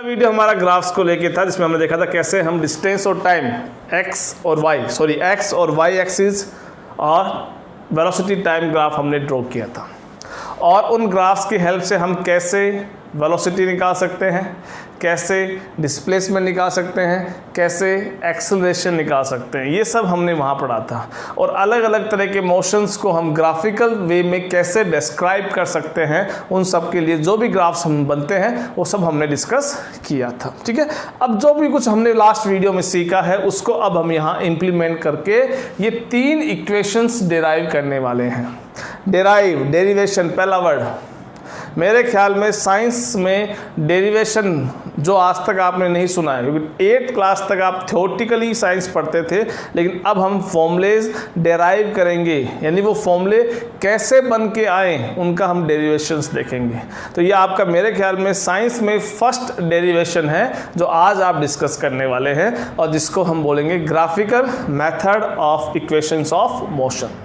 Video हमारा graphs को लेके था, जिसमें हमने देखा था कैसे हम डिस्टेंस और टाइम एक्स और वाई एक्सिस और वेलोसिटी टाइम ग्राफ हमने ड्रॉ किया था, और उन ग्राफ्स की हेल्प से हम कैसे वेलोसिटी निकाल सकते हैं, कैसे डिस्प्लेसमेंट निकाल सकते हैं, कैसे एक्सेलरेशन निकाल सकते हैं, ये सब हमने वहाँ पढ़ा था। और अलग अलग तरह के मोशंस को हम ग्राफिकल वे में कैसे डिस्क्राइब कर सकते हैं, उन सब के लिए जो भी ग्राफ्स हम बनते हैं वो सब हमने डिस्कस किया था। ठीक है, अब जो भी कुछ हमने लास्ट वीडियो में सीखा है उसको अब हम यहाँ इम्प्लीमेंट करके ये 3 इक्वेशंस डिराइव करने वाले हैं। डेरिवेशन पहला वर्ड, मेरे ख्याल में साइंस में डेरिवेशन जो आज तक आपने नहीं सुना है, क्योंकि 8th क्लास तक आप थ्योरेटिकली साइंस पढ़ते थे, लेकिन अब हम फॉर्मूलेज डेराइव करेंगे, यानी वो फॉर्मूले कैसे बन के आए उनका हम डेरिवेशंस देखेंगे। तो ये आपका मेरे ख्याल में साइंस में फर्स्ट डेरिवेशन है जो आज आप डिस्कस करने वाले हैं, और जिसको हम बोलेंगे graphical method of equations of motion.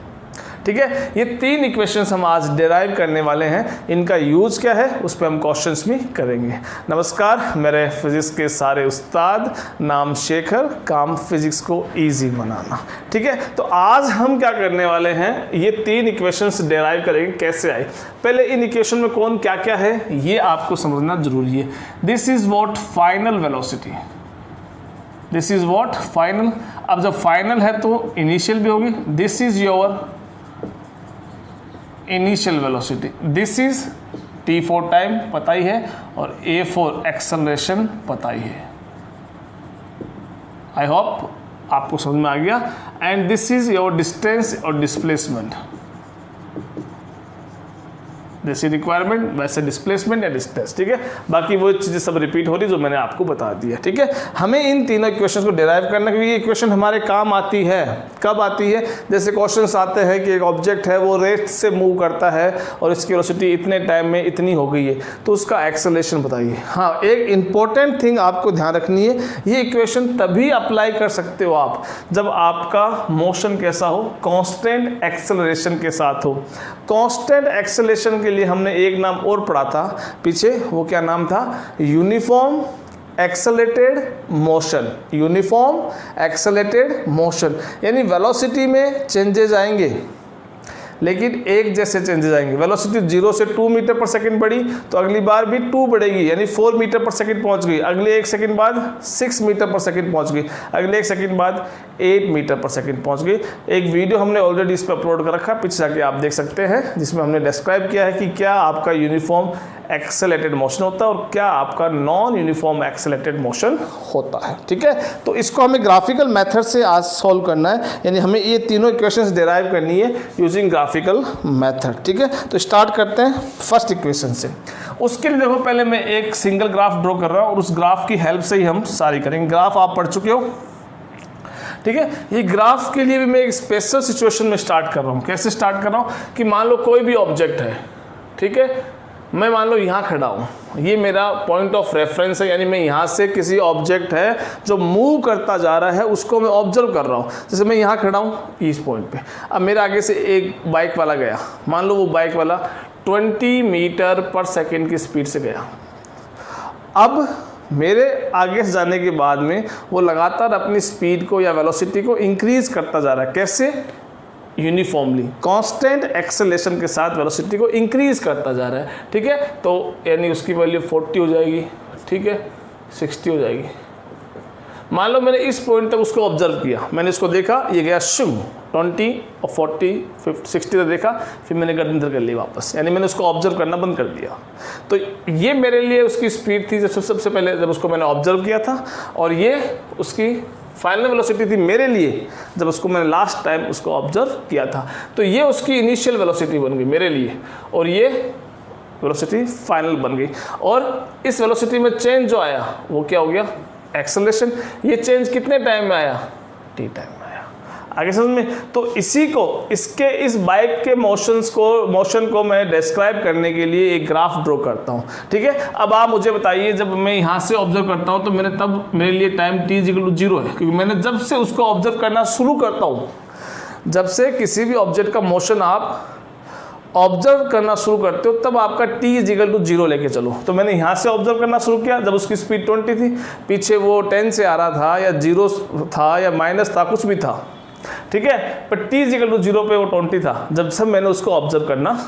ठीक है, ये 3 इक्वेशंस हम आज डिराइव करने वाले हैं। इनका यूज क्या है उस पर हम क्वेश्चंस भी करेंगे। नमस्कार, मेरे फिजिक्स के सारे उस्ताद, नाम शेखर, काम फिजिक्स को इजी बनाना। ठीक है, तो आज हम क्या करने वाले हैं, ये 3 इक्वेशंस डिराइव करेंगे कैसे आए। पहले इन इक्वेशन में कौन क्या क्या है ये आपको समझना जरूरी है। This is what final velocity, this is what final. अब जब फाइनल है तो इनिशियल भी होगी। This is your initial velocity, this is t for time पता ही है, और a फॉर एक्सेलरेशन पता ही है। आई होप आपको समझ में आ गया। And this is your distance और डिस्प्लेसमेंट, जैसी रिक्वायरमेंट वैसे डिस्प्लेसमेंट या डिस्टेंस। ठीक है, बाकी वो चीज़ें सब रिपीट हो रही जो मैंने आपको बता दिया। ठीक है, हमें इन तीनों इक्वेशंस को डिराइव करना, क्योंकि ये इक्वेशन हमारे काम आती है। कब आती है, जैसे क्वेश्चंस आते हैं कि एक ऑब्जेक्ट है वो रेट से मूव करता है और इसकी वेलोसिटी इतने टाइम में इतनी हो गई है, तो उसका एक्सेलरेशन बताइए। हाँ, एक इंपॉर्टेंट थिंग आपको ध्यान रखनी है, ये इक्वेशन तभी अप्लाई कर सकते हो आप जब आपका मोशन कैसा हो, कांस्टेंट एक्सेलरेशन के साथ हो। कांस्टेंट एक्सेलरेशन के लिए हमने एक नाम और पढ़ा था पीछे, वो क्या नाम था, uniform accelerated motion. Uniform accelerated motion यानी वेलोसिटी में चेंजेस आएंगे लेकिन एक जैसे चेंजेस आएंगे। वेलोसिटी 0 से 2 मीटर पर सेकंड बढ़ी तो अगली बार भी 2 बढ़ेगी, यानी 4 मीटर पर सेकंड पहुंच गई। अगले 1 सेकंड बाद 6 मीटर पर सेकंड पहुंच गई, अगले 1 सेकंड बाद 8 मीटर पर सेकंड पहुंच गई। एक वीडियो हमने ऑलरेडी इस पर अपलोड कर रखा है, पीछे जाके आप देख सकते हैं, जिसमें हमने डिस्क्राइब किया है कि क्या आपका यूनिफॉर्म एक्सेलरेटेड मोशन होता है और क्या आपका नॉन यूनिफॉर्म एक्सेलरेटेड मोशन होता है। ठीक है, तो इसको हमें ग्राफिकल मेथड से आज सॉल्व करना है, यानी हमें ये तीनों इक्वेशंस डिराइव करनी है यूजिंग ग्राफिकल मेथड। ठीक है, तो स्टार्ट करते हैं फर्स्ट इक्वेशन से। उसके लिए देखो, पहले मैं एक सिंगल ग्राफ ड्रॉ कर रहा हूँ और उस ग्राफ की हेल्प से ही हम सारी करेंगे। ग्राफ आप पढ़ चुके हो। ठीक है, ये ग्राफ के लिए भी मैं एक स्पेशल सिचुएशन में स्टार्ट कर रहा हूँ। कैसे स्टार्ट कर रहा हूँ कि मान लो कोई भी ऑब्जेक्ट है, ठीक है, मैं मान लो यहाँ खड़ा हूँ, ये मेरा पॉइंट ऑफ रेफरेंस है, यानी मैं यहाँ से किसी ऑब्जेक्ट है जो मूव करता जा रहा है उसको मैं ऑब्जर्व कर रहा हूँ। जैसे मैं यहाँ खड़ा हूँ इस पॉइंट पे, अब मेरे आगे से एक बाइक वाला गया, मान लो वो बाइक वाला 20 मीटर पर सेकेंड की स्पीड से गया। अब मेरे आगे से जाने के बाद में वो लगातार अपनी स्पीड को या वेलोसिटी को इंक्रीज करता जा रहा है। कैसे, यूनिफॉर्मली कांस्टेंट एक्सेलरेशन के साथ वेलोसिटी को इंक्रीज करता जा रहा है। ठीक है, तो यानी उसकी वैल्यू 40 हो जाएगी, ठीक है, 60 हो जाएगी। मान लो मैंने इस पॉइंट तक उसको ऑब्जर्व किया, मैंने इसको देखा, ये गया शुम 20 और 40 50 60 तक देखा, फिर मैंने गर्दन कर ली वापस, यानी मैंने उसको ऑब्जर्व करना बंद कर दिया। तो ये मेरे लिए उसकी स्पीड थी जब सबसे पहले जब उसको मैंने ऑब्जर्व किया था, और ये उसकी फाइनल वेलोसिटी थी मेरे लिए जब उसको मैंने लास्ट टाइम उसको ऑब्जर्व किया था। तो ये उसकी इनिशियल वेलोसिटी बन गई मेरे लिए, और ये वेलोसिटी फाइनल बन गई। और इस वेलोसिटी में चेंज जो आया वो क्या हो गया, एक्सेलरेशन। ये चेंज कितने टाइम में आया, टी टाइम में आया। आगे समझ में, तो इसी को इसके इस बाइक के मोशन को मैं डिस्क्राइब करने के लिए एक ग्राफ ड्रॉ करता हूँ। ठीक है, अब आप मुझे बताइए, जब मैं यहाँ से ऑब्जर्व करता हूँ तो मेरे लिए टाइम t = 0 है, क्योंकि मैंने जब से उसको ऑब्जर्व करना शुरू करता हूँ, जब से किसी भी ऑब्जेक्ट का मोशन आप ऑब्जर्व करना शुरू करते हो तब आपका t इजिकल टू 0 लेके चलो। तो मैंने यहाँ से ऑब्जर्व करना शुरू किया जब उसकी स्पीड 20 थी, पीछे वो 10 से आ रहा था या 0 था या माइनस था, कुछ भी था, ठीक है, पर t इजिकल टू 0 पे वो 20 था जब से मैंने उसको ऑब्जर्व करना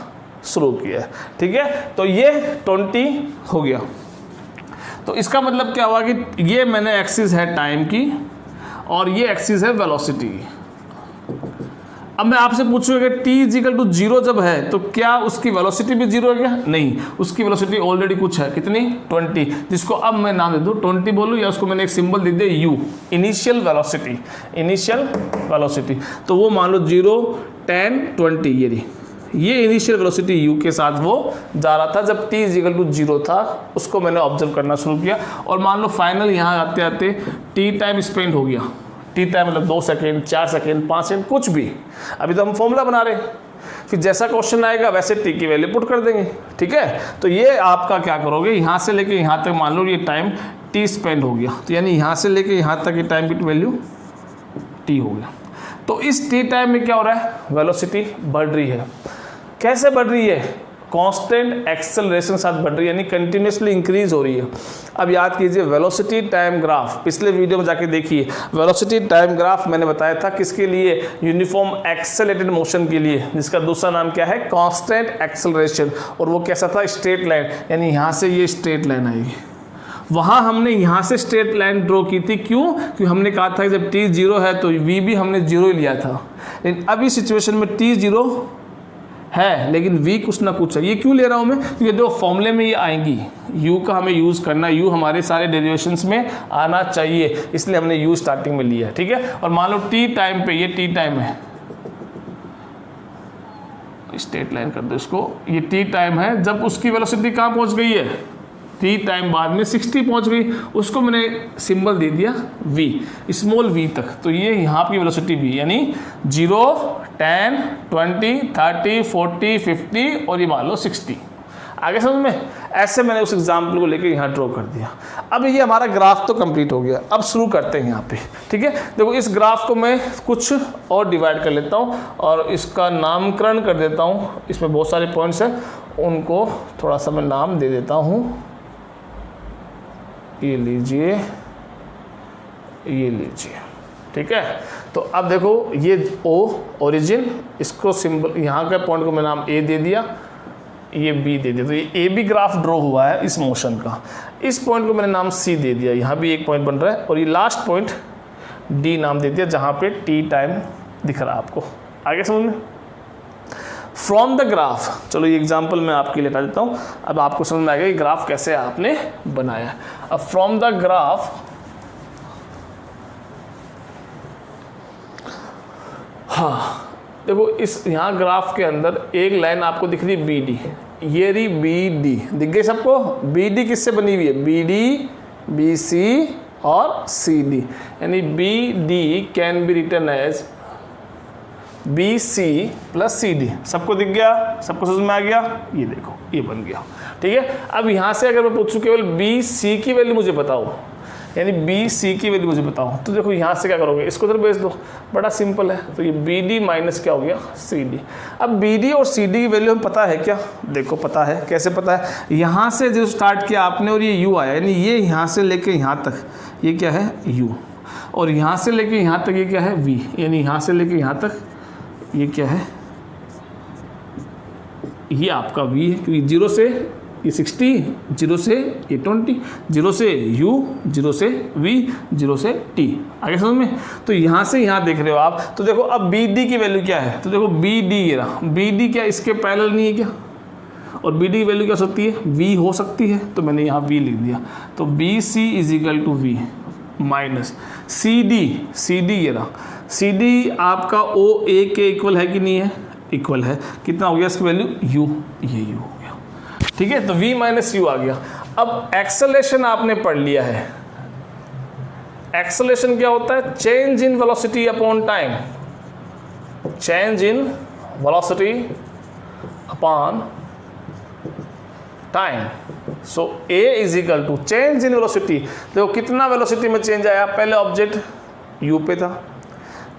शुरू किया, ठीक है। तो ये 20 हो गया। तो इसका मतलब क्या हुआ कि ये मैंने एक्सिस है टाइम की और ये एक्सिस है वेलोसिटी की। अब मैं आपसे पूछूंगा कि t इजिकल टू 0 जब है तो क्या उसकी वेलोसिटी भी 0 है क्या? नहीं, उसकी वेलोसिटी ऑलरेडी कुछ है, कितनी? 20, जिसको अब मैं नाम दे दूँ 20 बोलूँ या उसको मैंने एक सिंबल दे दिया u, initial velocity, initial velocity. तो वो मान लो 0, 10, 20, ये इनिशियल वेलोसिटी u के साथ वो जा रहा था जब t इजिकल टू 0 था, उसको मैंने ऑब्जर्व करना शुरू किया। और मान लो फाइनल यहाँ आते आते t टाइम स्पेंड हो गया, टी टाइम मतलब 2 सेकेंड, 4 सेकेंड, 5 सेकेंड, कुछ भी। अभी तो हम फॉर्मूला बना रहे हैं, फिर जैसा क्वेश्चन आएगा वैसे टी की वैल्यू पुट कर देंगे, ठीक है। तो ये आपका क्या करोगे, यहाँ से लेके यहाँ तक मान लो ये टाइम टी स्पेंड हो गया, तो यानी यहाँ से लेके यहाँ तक ये टाइम की वैल्यू टी हो गया। तो इस टी टाइम में क्या हो रहा है, वेलोसिटी बढ़ रही है। कैसे बढ़ रही है? कांस्टेंट एक्सेलरेशन साथ बढ़ रही है, यानी कंटिन्यूसली इंक्रीज हो रही है। अब याद कीजिए वेलोसिटी टाइम ग्राफ, पिछले वीडियो में जाके देखिए, वेलोसिटी टाइम ग्राफ मैंने बताया था किसके लिए? यूनिफॉर्म एक्सेलरेटेड मोशन के लिए, जिसका दूसरा नाम क्या है? Constant acceleration. और वो कैसा था? स्ट्रेट लाइन, यानी यहाँ से ये स्ट्रेट लाइन आएगी। वहाँ हमने यहाँ से स्ट्रेट लाइन ड्रॉ की थी, क्यों? क्योंकि हमने कहा था कि जब t 0 है तो v भी हमने 0 ही लिया था। लेकिन अभी सिचुएशन में t 0 है लेकिन v कुछ ना कुछ है। ये क्यों ले रहा हूँ मैं? क्योंकि दो फॉर्मूले में ये आएंगी, u का हमें यूज़ करना, u हमारे सारे डेरिवेशंस में आना चाहिए, इसलिए हमने u स्टार्टिंग में लिया है, ठीक है। और मान लो t टाइम पे, ये t टाइम है, स्ट्रेट लाइन कर दो इसको, ये t टाइम है जब उसकी वेलोसिटी कहाँ पहुँच गई है? t टाइम बाद में 60 पहुँच गई, उसको मैंने सिंबल दे दिया v, स्मॉल v तक। तो ये यहाँ की वेलोसिटी v, यानी 0, 10, 20, 30, 40, 50 और ये मान लो 60। आगे समझ में? ऐसे मैंने उस एग्जाम्पल को लेकर यहाँ ड्रॉ कर दिया। अब ये हमारा ग्राफ तो कंप्लीट हो गया, अब शुरू करते हैं यहाँ पे, ठीक है। देखो इस ग्राफ को मैं कुछ और डिवाइड कर लेता हूँ और इसका नामकरण कर देता हूँ। इसमें बहुत सारे पॉइंट्स हैं, उनको थोड़ा सा मैं नाम दे देता हूँ। ये लीजिए, ये लीजिए, ठीक है। तो अब देखो ये O ओरिजिन, इसको सिंबल, यहाँ के पॉइंट को मैं नाम A दे दिया, ये B दे दिया। तो ये A भी ग्राफ ड्रॉ हुआ है इस मोशन का। इस पॉइंट को मैंने नाम C दे दिया, यहाँ भी एक पॉइंट बन रहा है। और ये लास्ट पॉइंट D नाम दे दिया, जहाँ पे T टाइम दिख रहा है आपको। आगे समझ में? फ्रॉम द ग्राफ, चलो ये एग्जाम्पल मैं आपके लिए हटा देता हूँ, अब आपको समझ में आएगा कि ग्राफ कैसे आपने बनाया। अब फ्रॉम द ग्राफ, हाँ देखो इस यहाँ ग्राफ के अंदर एक लाइन आपको दिख रही है BD, ये रही BD, दिख गई सबको? BD किससे बनी हुई है? BD, BC और CD, यानी BD can be written as BC plus CD। सबको दिख गया? सबको समझ में आ गया? ये देखो ये बन गया, ठीक है। अब यहाँ से अगर मैं पूछूं केवल BC की वैल्यू मुझे बताओ, यानी BC की वैल्यू मुझे बताओ, तो देखो यहाँ से क्या करोगे, इसको इधर भेज दो, बड़ा सिंपल है। तो ये BD माइनस क्या हो गया? CD। अब BD और CD की वैल्यू हमें पता है क्या? देखो पता है। कैसे पता है? यहाँ से जो स्टार्ट किया आपने और ये U आया, यानी ये यहाँ से लेके यहाँ तक ये क्या है? U, और यहाँ से लेके यहाँ तक ये क्या है? V, यानी यहाँ से लेके यहाँ तक ये क्या है? ये आपका V है, क्योंकि 0 से ये 60, 0 से ये 20, 0 से U, 0 से V, 0 से T। आगे समझ में? तो यहाँ से यहाँ देख रहे हो आप। तो देखो अब BD की वैल्यू क्या है? तो देखो BD ये रहा, BD क्या इसके पैरेलल नहीं है क्या? और BD की वैल्यू क्या हो सकती है? V हो सकती है, तो मैंने यहाँ V लिख दिया। तो BC is equal to V minus CD ये रहा, CD आपका OA के इक्वल है कि नहीं है? इक्वल है। कितना हो गया इसकी वैल्यू? U, ये U हो गया, ठीक है। तो V माइनस U आ गया। अब एक्सेलरेशन आपने पढ़ लिया है। एक्सेलरेशन क्या होता है? Change in velocity upon time, change in velocity upon time. So A is equal to change in velocity. देखो कितना वेलोसिटी में चेंज आया? पहले ऑब्जेक्ट U पे था,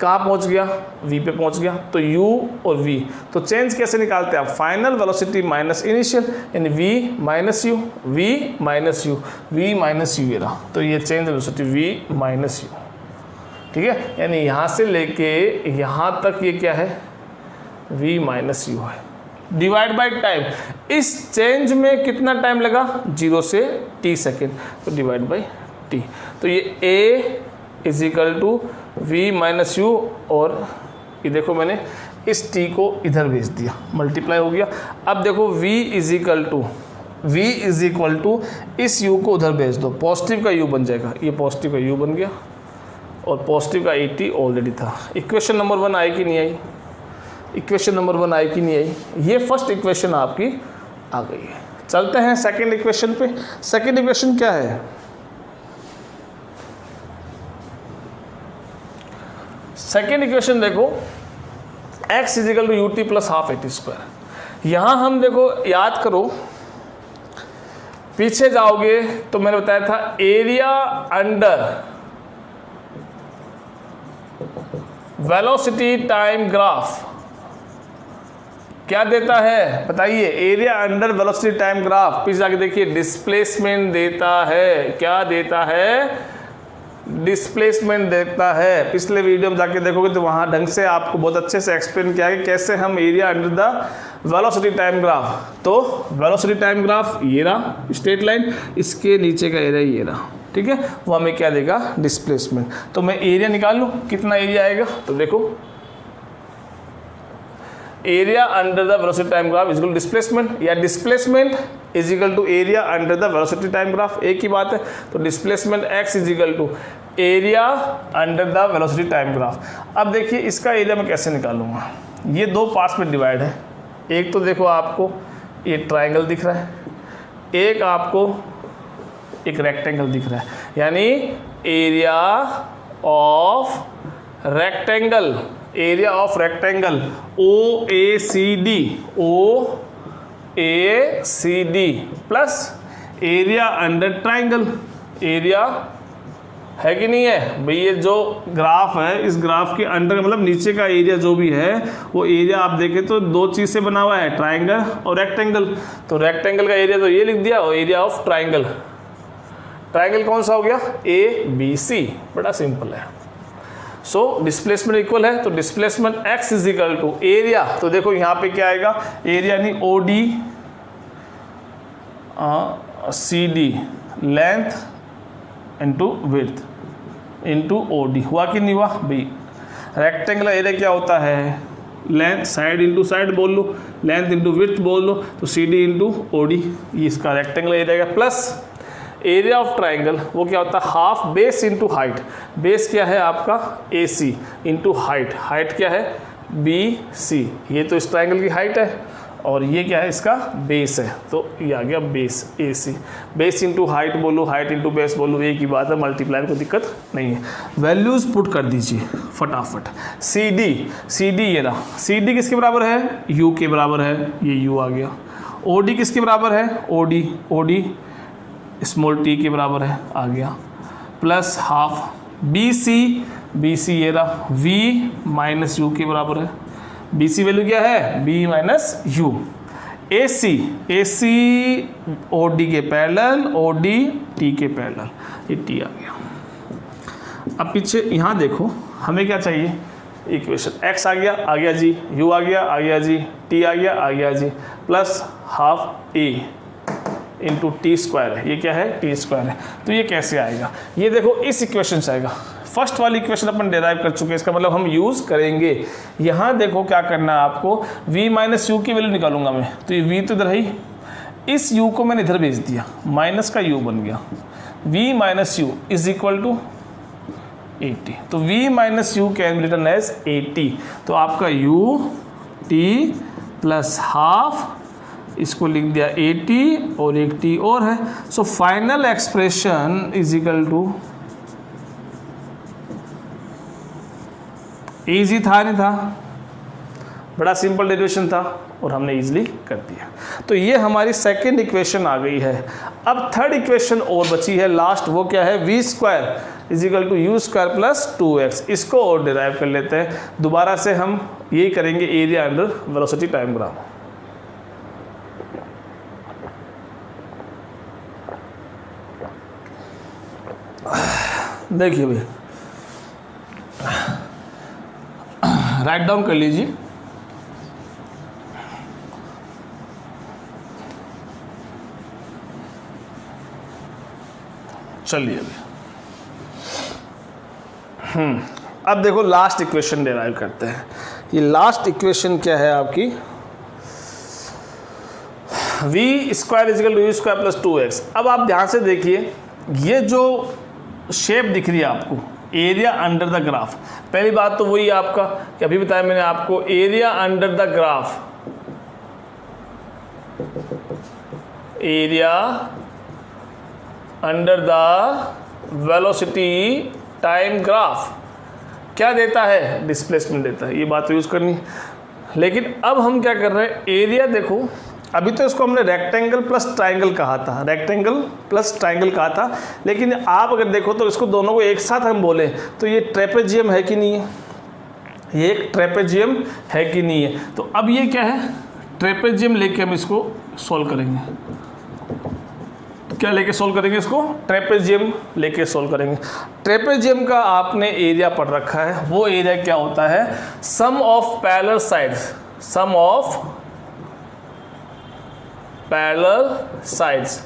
कहाँ पहुँच गया, v पे पहुँच गया, तो u और v, तो चेंज कैसे निकालते हैं आप, फाइनल वेलोसिटी माइनस इनिशियल, यानी v minus you, v minus you, v minus you ये रहा, तो ये change velocity v minus you, ठीक है, यानी यहाँ से लेके यहाँ तक ये क्या है, v माइनस यू है, डिवाइड बाई टाइम। इस चेंज में कितना टाइम लगा, 0 से t सेकेंड, तो डिवाइड बाई t, तो ये a is equal to v minus u, और ये देखो मैंने इस t को इधर भेज दिया, मल्टीप्लाई हो गया। अब देखो v इज इक्वल टू इस u को उधर भेज दो, पॉजिटिव का u बन जाएगा, ये पॉजिटिव का u बन गया और पॉजिटिव का 80 ऑलरेडी था। इक्वेशन नंबर 1 आई कि नहीं आई, इक्वेशन नंबर 1 आई कि नहीं आई, ये फर्स्ट इक्वेशन आपकी आ गई है। चलते हैं सेकंड इक्वेशन पे। सेकंड इक्वेशन क्या है, सेकेंड इक्वेशन देखो, x is equal to u t plus half a t square. यहाँ हम देखो याद करो, पीछे जाओगे तो मैंने बताया था area under velocity time graph क्या देता है बताइए, area under velocity time graph. पीछे जाके देखिए डिस्प्लेसमेंट देता है, क्या देता है, डिस्प्लेसमेंट देता है। पिछले वीडियो में जाके देखोगे तो वहाँ ढंग से आपको बहुत अच्छे से एक्सप्लेन किया है कि कैसे हम area under the velocity time graph, तो वेलोसिटी टाइम ग्राफ ये रहा स्ट्रेट लाइन, इसके नीचे का एरिया ये रहा, ठीक है, वो हमें क्या देगा, डिस्प्लेसमेंट। तो मैं एरिया निकाल लूँ, कितना एरिया आएगा, तो देखो area under the velocity time graph is equal to displacement, या displacement is equal to area under the velocity time graph, एक ही बात है। तो displacement x is equal to area under the velocity time graph. अब देखिए इसका area मैं कैसे निकालूंगा, ये दो पार्ट्स में डिवाइड है, एक तो देखो आपको ये ट्राइंगल दिख रहा है, एक आपको एक रेक्टेंगल दिख रहा है, यानी area of rectangle, area of rectangle OACD, OACD plus area under triangle, area है कि नहीं है भाई, ये जो ग्राफ है इस ग्राफ के अंडर मतलब नीचे का एरिया जो भी है वो एरिया आप देखें तो दो चीज़ से बना हुआ है, ट्राइंगल और रेक्टेंगल। तो रेक्टेंगल का एरिया तो ये लिख दिया, और एरिया ऑफ ट्राइंगल, ट्राइंगल कौन सा हो गया, ABC, बड़ा सिंपल है। सो डिस्प्लेसमेंट इक्वल है, तो displacement x is equal to area, तो देखो यहाँ पे क्या आएगा, एरिया यानी OD CD length into width into OD, हुआ कि नहीं हुआ भाई। रेक्टेंगुलर एरिया क्या होता है, लेंथ साइड इनटू साइड बोल लो, लेंथ इनटू विड्थ बोल लो, तो CD इनटू OD, ये इसका रेक्टेंगुलर एरिया का। प्लस एरिया ऑफ ट्राइंगल वो क्या होता है, half base into height, base क्या है आपका AC इंटू हाइट, हाइट क्या है BC, ये तो इस ट्राइंगल की हाइट है और ये क्या है इसका बेस है, तो ये आ गया base AC, base into height बोलो, हाइट इंटू बेस बोलो, एक ही बात है, मल्टीप्लाई कोई दिक्कत नहीं है। वैल्यूज़ पुट कर दीजिए फटाफट। CD ये रहा, CD किसके बराबर है, U के बराबर है, ये U आ गया। OD किसके बराबर है, OD स्मॉल t के बराबर है, आ गया, प्लस हाफ BC ये रहा, V माइनस U के बराबर है, BC वैल्यू क्या है, B minus U। AC OD के पैरेलल, OD T के पैरेलल, ये T आ गया। अब पीछे यहाँ देखो हमें क्या चाहिए, इक्वेशन x आ गया जी, U आ गया जी, T आ गया जी, plus half A into T square है, ये क्या है टी स्क्वायर है। तो ये कैसे आएगा, ये देखो इस इक्वेशन से आएगा। फर्स्ट वाली इक्वेशन अपन डेराइव कर चुके हैं, इसका मतलब हम यूज़ करेंगे। यहाँ देखो क्या करना है आपको, v माइनस यू की वैल्यू निकालूंगा मैं, तो ये v तो इधर ही, इस u को मैंने इधर भेज दिया, माइनस का u बन गया, v minus u is equal to 80, तो v minus u can be written as 80, तो आपका u t प्लस हाफ, इसको लिख दिया 80 और एक t और है। So final expression is equal to, easy था नहीं था, बड़ा सिंपल डेरिवेशन था और हमने इजीली कर दिया। तो ये हमारी सेकेंड इक्वेशन आ गई है। अब थर्ड इक्वेशन और बची है लास्ट, वो क्या है, v square is equal to u square plus 2x। इसको और डिराइव कर लेते हैं। दोबारा से हम यही करेंगे, area under velocity time graph. देखिए भाई, राइट डाउन कर लीजिए। चलिए अभी अब देखो लास्ट इक्वेशन डिराइव करते हैं। ये लास्ट इक्वेशन क्या है आपकी, v square is equal to u square plus 2x। अब आप ध्यान से देखिए, ये जो शेप दिख रही है आपको, एरिया अंडर द ग्राफ। पहली बात तो वही आपका कि अभी बताया मैंने आपको, area under the graph, area under the velocity time graph क्या देता है, डिस्प्लेसमेंट देता है। ये बात तो यूज़ करनी। लेकिन अब हम क्या कर रहे हैं, एरिया देखो, अभी तो इसको हमने रेक्टेंगल प्लस ट्राइंगल कहा था, रेक्टेंगल प्लस ट्राइंगल कहा था। लेकिन आप अगर देखो तो इसको दोनों को एक साथ हम बोले तो ये ट्रेपेजियम है कि नहीं है, ये एक ट्रेपेजियम है कि नहीं है। तो अब ये क्या है, ट्रेपेजियम लेके हम इसको सॉल्व करेंगे। क्या लेके सॉल्व करेंगे इसको, ट्रेपेजियम लेके सॉल्व करेंगे। ट्रेपेजियम का आपने एरिया पढ़ रखा है, वो एरिया क्या होता है, sum of parallel sides, sum of parallel sides,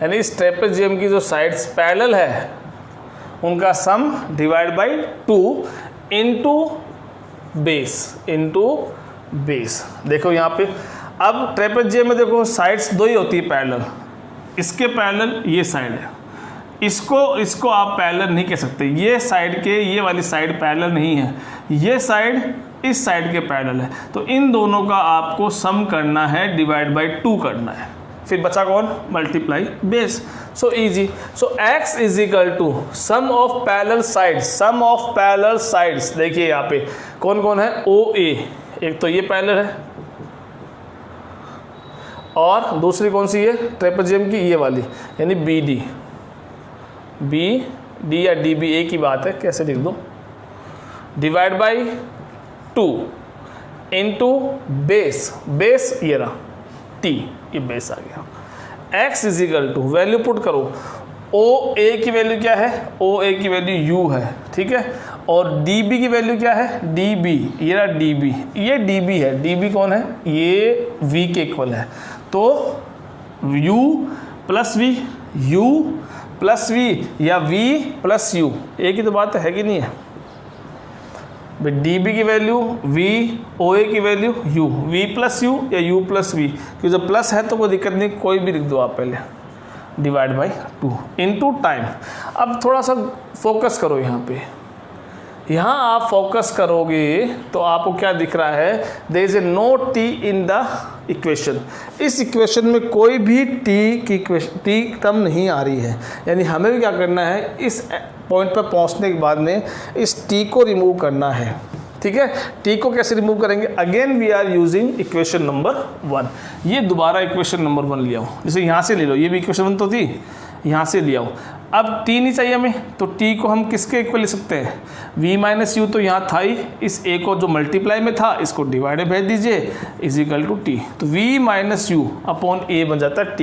यानी इस ट्रेपेजियम की जो साइड्स पैरेलल है उनका sum divide by 2 into base. देखो यहाँ पे, अब ट्रेपेजियम में देखो साइड्स दो ही होती है पैरेलल, इसके पैरेलल ये साइड है, इसको आप पैरेलल नहीं कह सकते। ये साइड के ये वाली साइड पैरेलल नहीं है, ये साइड इस साइड के पैरेलल है। तो इन दोनों का आपको सम करना है, डिवाइड बाय 2 करना है। फिर बचा कौन, multiply base. So easy. So x is equal to sum of parallel sides, sum of parallel sides. देखिए यहाँ पे कौन कौन है, OA, एक तो ये पैरेलल है और दूसरी कौन सी है ट्रेपेजियम की, ये वाली, यानी BD या DB एक ही बात है, कैसे लिख दो, डिवाइड बाई 2 इंटू बेस ये रहा T, ये बेस आ गया। x is equal to, value put करो, OA की वैल्यू क्या है, OA की वैल्यू U है, ठीक है, और DB की वैल्यू क्या है, DB, ये रहा DB, ये DB है। DB कौन है, ये V के इक्वल है। तो U plus V, U plus V या V प्लस U, एक ही तो बात है कि नहीं है। DB की वैल्यू V, OA की value U, V plus U या U प्लस V, क्योंकि जब प्लस है तो कोई दिक्कत नहीं, कोई भी लिख दो आप पहले, डिवाइड बाई 2 इनटू टाइम। अब थोड़ा सा फोकस करो यहाँ पे, यहाँ आप फोकस करोगे तो आपको क्या दिख रहा है, there is a no t in the equation. इस इक्वेशन में कोई भी t टर्म नहीं आ रही है, यानी हमें भी क्या करना है, इस पॉइंट पर पहुँचने के बाद में इस t को रिमूव करना है, ठीक है। t को कैसे रिमूव करेंगे, again we are using equation number 1। ये दोबारा इक्वेशन नंबर 1 लिया हो, जैसे यहाँ से ले लो, ये भी इक्वेशन 1 तो थी, यहाँ से लिया हो। अब t नहीं चाहिए हमें, तो t को हम किसके इक्वल लिख सकते हैं, v माइनस यू, तो यहाँ था ही, इस a को जो मल्टीप्लाई में था इसको डिवाइड में भेज दीजिए, इज इक्वल टू t। तो v minus you upon a बन जाता है t।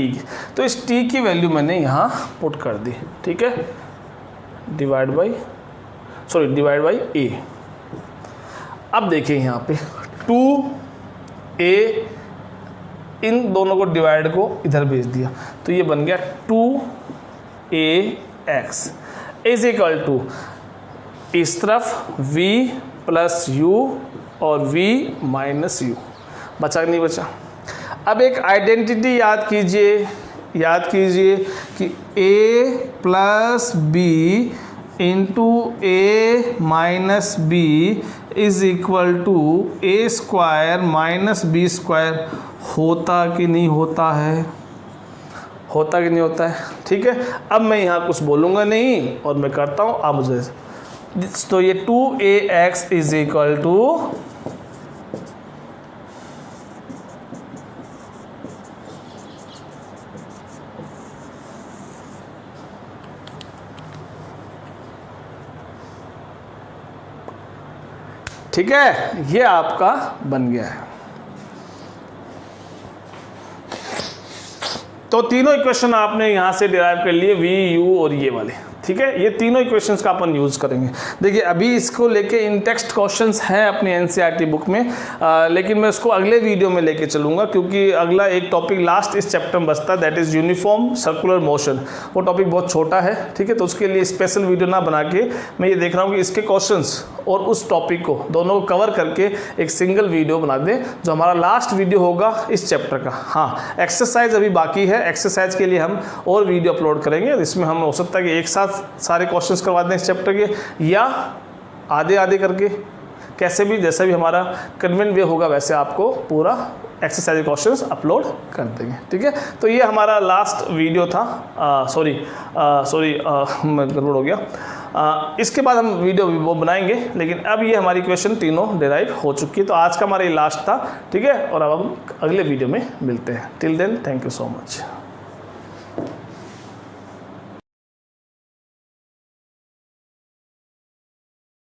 तो इस t की वैल्यू मैंने यहाँ पुट कर दी, ठीक है, डिवाइड बाई a। अब देखिए यहाँ पे 2a, इन दोनों को डिवाइड को इधर भेज दिया, तो ये बन गया 2ax इज इक्वल टू, इस तरफ v प्लस u और v माइनस u, बचा नहीं बचा। अब एक आइडेंटिटी याद कीजिए कि a plus b into a minus b is equal to a square minus b square, होता कि नहीं होता है, होता कि नहीं होता है, ठीक है। अब मैं यहाँ कुछ बोलूँगा नहीं और मैं करता हूँ, आप मुझे, तो ये 2ax इज इक्वल टू, ठीक है, ये आपका बन गया है। तो तीनों इक्वेशन आपने यहां से डिराइव कर लिए, वी यू और ये वाले, ठीक है। ये तीनों इक्वेशंस का अपन यूज़ करेंगे। देखिए अभी इसको लेके इन टेक्स्ट क्वेश्चंस हैं अपनी एनसीईआरटी बुक में, लेकिन मैं इसको अगले वीडियो में लेके चलूँगा, क्योंकि अगला एक टॉपिक लास्ट इस चैप्टर में बचता है, that is uniform circular motion. वो टॉपिक बहुत छोटा है, ठीक है, तो उसके लिए स्पेशल वीडियो ना बना के मैं ये देख रहा हूँ कि इसके क्वेश्चंस और उस टॉपिक को दोनों को कवर करके एक सिंगल वीडियो बना दें, जो हमारा लास्ट वीडियो होगा इस चैप्टर का। हाँ, एक्सरसाइज अभी बाकी है, एक्सरसाइज के लिए हम और वीडियो अपलोड करेंगे, जिसमें हम हो सकता है कि एक साथ सारे क्वेश्चंस करवा दें इस चैप्टर के, या आधे आधे करके, कैसे भी जैसा भी हमारा कन्वीनियंट वे होगा वैसे आपको पूरा एक्सरसाइज क्वेश्चंस अपलोड कर देंगे, ठीक है। तो ये हमारा लास्ट वीडियो था, सॉरी गड़बड़ हो गया। इसके बाद हम वीडियो वो बनाएंगे, लेकिन अब ये हमारी क्वेश्चन तीनों डिराइव हो चुकी है। तो आज का हमारा ये लास्ट था, ठीक है, और अब हम अगले वीडियो में मिलते हैं। Till then thank you so much.